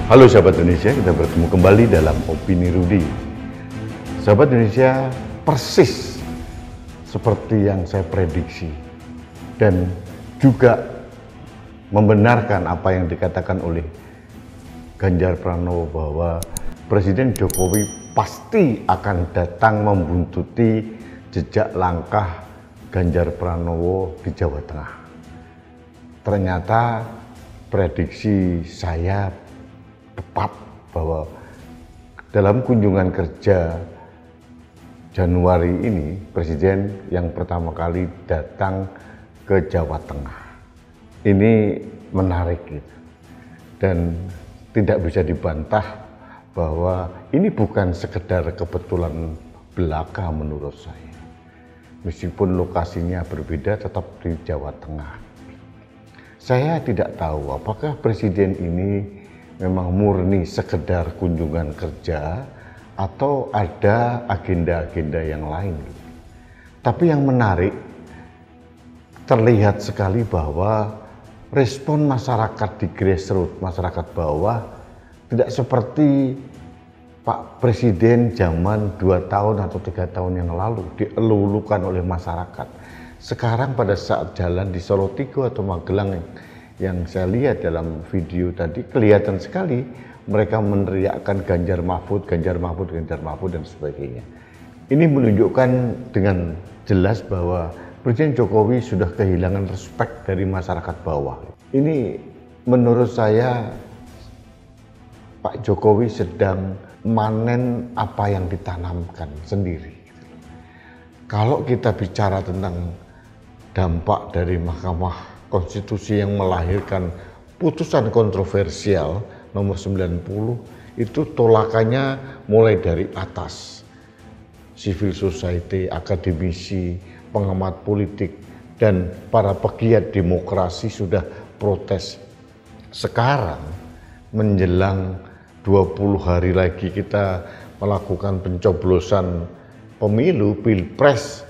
Halo sahabat Indonesia, kita bertemu kembali dalam Opini Rudi. Sahabat Indonesia, persis seperti yang saya prediksi dan juga membenarkan apa yang dikatakan oleh Ganjar Pranowo bahwa Presiden Jokowi pasti akan datang membuntuti jejak langkah Ganjar Pranowo di Jawa Tengah. Ternyata prediksi saya tepat bahwa dalam kunjungan kerja Januari ini Presiden yang pertama kali datang ke Jawa Tengah. Ini menarik gitu. Dan tidak bisa dibantah bahwa ini bukan sekedar kebetulan belaka menurut saya. Meskipun lokasinya berbeda tetap di Jawa Tengah. Saya tidak tahu apakah Presiden ini memang murni sekedar kunjungan kerja atau ada agenda-agenda yang lain. Tapi yang menarik, terlihat sekali bahwa respon masyarakat di grassroots, masyarakat bawah, tidak seperti Pak Presiden zaman 2 tahun atau 3 tahun yang lalu dielulukan oleh masyarakat. Sekarang pada saat jalan di Solo Tigo atau Magelang yang saya lihat dalam video tadi, kelihatan sekali mereka meneriakkan Ganjar Mahfud, Ganjar Mahfud, Ganjar Mahfud dan sebagainya. Ini menunjukkan dengan jelas bahwa Presiden Jokowi sudah kehilangan respek dari masyarakat bawah. Ini menurut saya Pak Jokowi sedang manen apa yang ditanamkan sendiri. Kalau kita bicara tentang dampak dari Mahkamah Konstitusi yang melahirkan putusan kontroversial nomor 90, itu tolakannya mulai dari atas. Civil society, akademisi, pengamat politik, dan para pegiat demokrasi sudah protes. Sekarang menjelang 20 hari lagi kita melakukan pencoblosan pemilu, pilpres,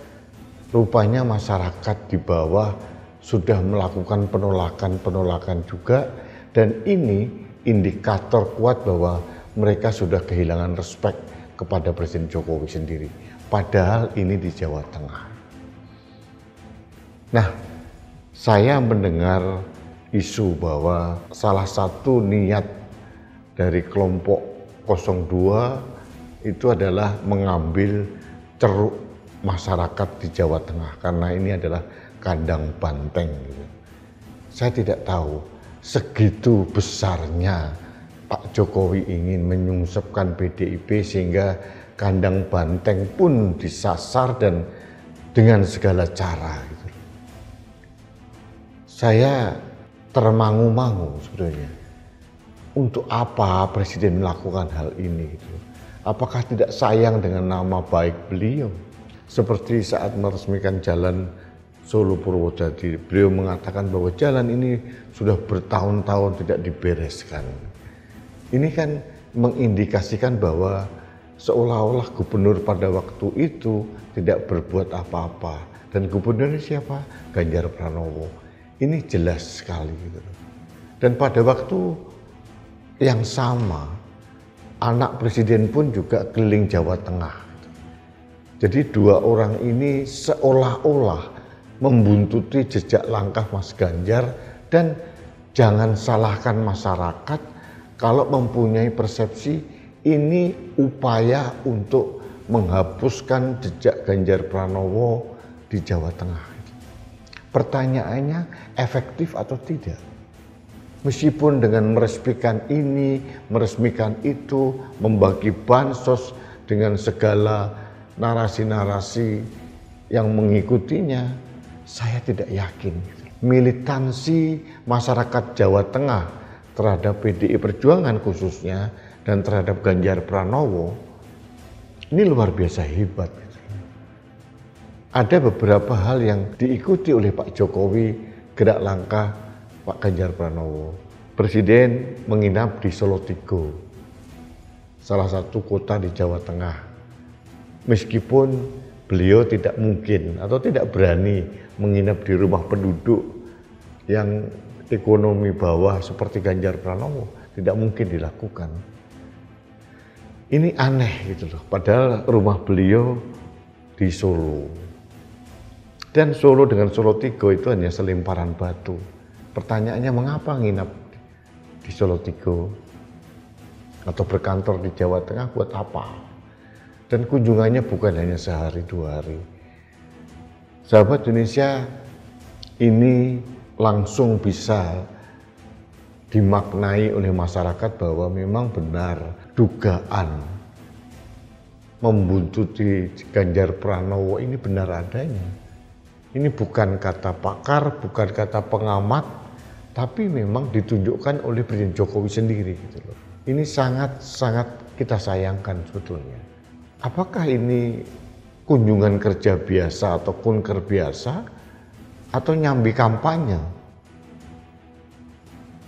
rupanya masyarakat di bawah sudah melakukan penolakan juga, dan ini indikator kuat bahwa mereka sudah kehilangan respek kepada Presiden Jokowi sendiri. Padahal ini di Jawa Tengah. Nah, saya mendengar isu bahwa salah satu niat dari kelompok 02 itu adalah mengambil ceruk masyarakat di Jawa Tengah karena ini adalah kandang banteng gitu. Saya tidak tahu segitu besarnya Pak Jokowi ingin menyungsepkan PDIP sehingga kandang banteng pun disasar dan dengan segala cara gitu. Saya termangu-mangu sebenarnya. Untuk apa Presiden melakukan hal ini gitu. Apakah tidak sayang dengan nama baik beliau? Seperti saat meresmikan jalan Solo Purwodadi, beliau mengatakan bahwa jalan ini sudah bertahun-tahun tidak dibereskan. Ini kan mengindikasikan bahwa seolah-olah gubernur pada waktu itu tidak berbuat apa-apa. Dan gubernurnya siapa? Ganjar Pranowo. Ini jelas sekali gitu. Dan pada waktu yang sama, anak presiden pun juga keliling Jawa Tengah. Jadi dua orang ini seolah-olah membuntuti jejak langkah Mas Ganjar, dan jangan salahkan masyarakat kalau mempunyai persepsi ini upaya untuk menghapuskan jejak Ganjar Pranowo di Jawa Tengah. Pertanyaannya, efektif atau tidak? Meskipun dengan meresmikan ini, meresmikan itu, membagi bansos dengan segala narasi-narasi yang mengikutinya, saya tidak yakin. Militansi masyarakat Jawa Tengah terhadap PDI Perjuangan khususnya dan terhadap Ganjar Pranowo ini luar biasa hebat. Ada beberapa hal yang diikuti oleh Pak Jokowi, gerak langkah Pak Ganjar Pranowo. Presiden menginap di Solo Tigo, salah satu kota di Jawa Tengah. Meskipun beliau tidak mungkin atau tidak berani menginap di rumah penduduk yang ekonomi bawah seperti Ganjar Pranowo. tidak mungkin dilakukan. Ini aneh gitu loh, padahal rumah beliau di Solo. Dan Solo dengan Solo Tigo itu hanya selemparan batu. Pertanyaannya, mengapa nginap di Solo Tigo? Atau berkantor di Jawa Tengah buat apa? Dan kunjungannya bukan hanya sehari 2 hari. Sahabat Indonesia, ini langsung bisa dimaknai oleh masyarakat bahwa memang benar dugaan membuntuti Ganjar Pranowo ini benar adanya. Ini bukan kata pakar, bukan kata pengamat, tapi memang ditunjukkan oleh Presiden Jokowi sendiri gitu loh. Ini sangat kita sayangkan sebetulnya. Apakah ini kunjungan kerja biasa atau kunker biasa atau nyambi kampanye?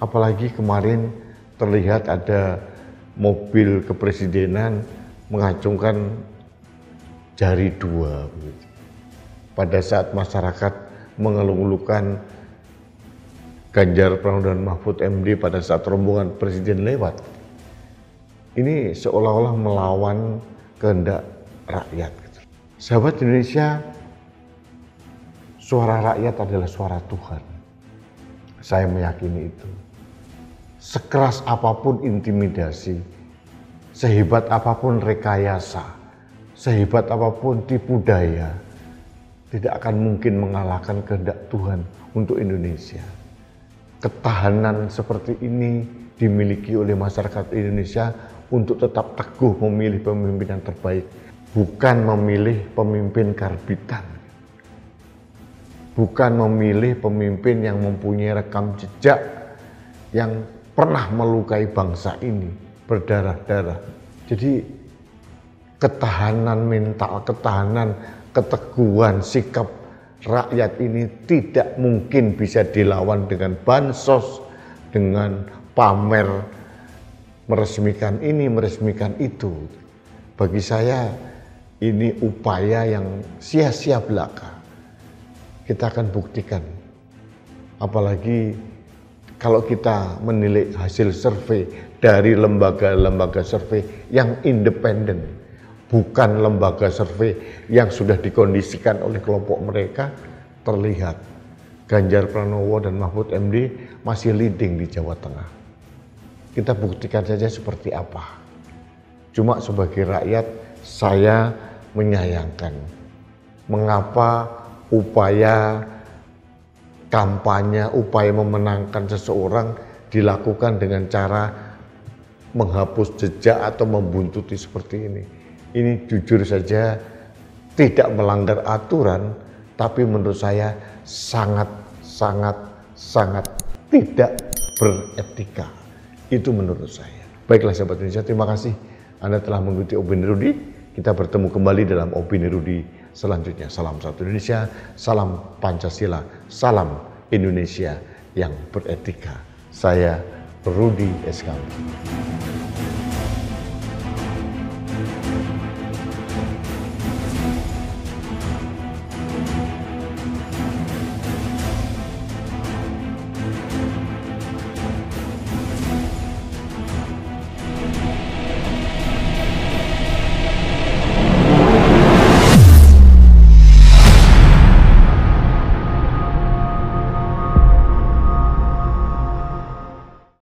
Apalagi kemarin terlihat ada mobil kepresidenan mengacungkan jari 2 begitu. Pada saat masyarakat mengeluh-elukan Ganjar Pranowo dan Mahfud MD pada saat rombongan presiden lewat. Ini seolah-olah melawan kehendak rakyat. Sahabat Indonesia, suara rakyat adalah suara Tuhan. Saya meyakini itu. Sekeras apapun intimidasi, sehebat apapun rekayasa, sehebat apapun tipu daya, tidak akan mungkin mengalahkan kehendak Tuhan untuk Indonesia. Ketahanan seperti ini dimiliki oleh masyarakat Indonesia untuk tetap teguh memilih pemimpin yang terbaik, bukan memilih pemimpin karbitan, bukan memilih pemimpin yang mempunyai rekam jejak yang pernah melukai bangsa ini berdarah-darah. Jadi ketahanan mental, ketahanan keteguhan sikap rakyat ini tidak mungkin bisa dilawan dengan bansos, dengan pamer, meresmikan ini, meresmikan itu. Bagi saya ini upaya yang sia-sia belaka. Kita akan buktikan. Apalagi kalau kita menilai hasil survei dari lembaga-lembaga survei yang independen, bukan lembaga survei yang sudah dikondisikan oleh kelompok mereka, terlihat Ganjar Pranowo dan Mahfud MD masih leading di Jawa Tengah. Kita buktikan saja seperti apa. Cuma sebagai rakyat, saya menyayangkan mengapa upaya kampanye, upaya memenangkan seseorang dilakukan dengan cara menghapus jejak atau membuntuti seperti ini. Ini jujur saja tidak melanggar aturan, tapi menurut saya sangat tidak beretika. Itu menurut saya. Baiklah sahabat Indonesia, terima kasih Anda telah mengikuti Opini Rudy. Kita bertemu kembali dalam Opini Rudy selanjutnya. Salam satu Indonesia, salam Pancasila, salam Indonesia yang beretika. Saya Rudy Eskandar.